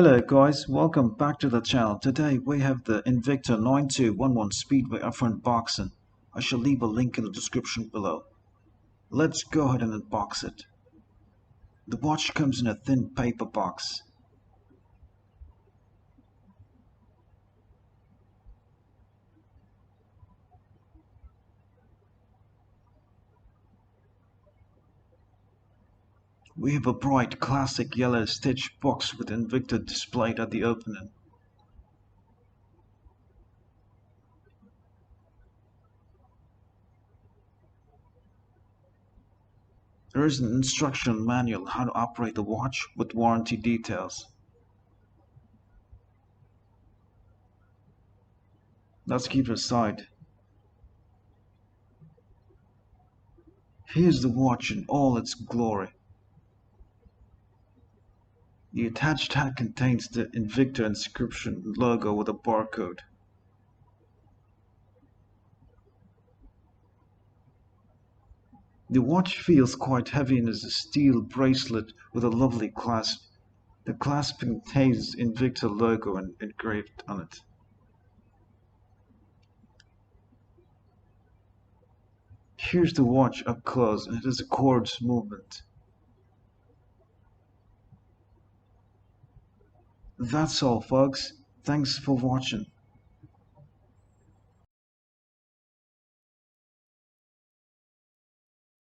Hello guys, welcome back to the channel. Today we have the Invicta 9211 Speedway upfront boxing. I shall leave a link in the description below. Let's go ahead and unbox it. The watch comes in a thin paper box. We have a bright classic yellow stitch box with Invicta displayed at the opening. There is an instruction manual how to operate the watch with warranty details. Let's keep it aside. Here's the watch in all its glory. The attached tag contains the Invicta inscription and logo with a barcode. The watch feels quite heavy and is a steel bracelet with a lovely clasp. The clasp contains Invicta logo and engraved on it. Here's the watch up close, and it has a quartz movement. That's all folks. Thanks for watching.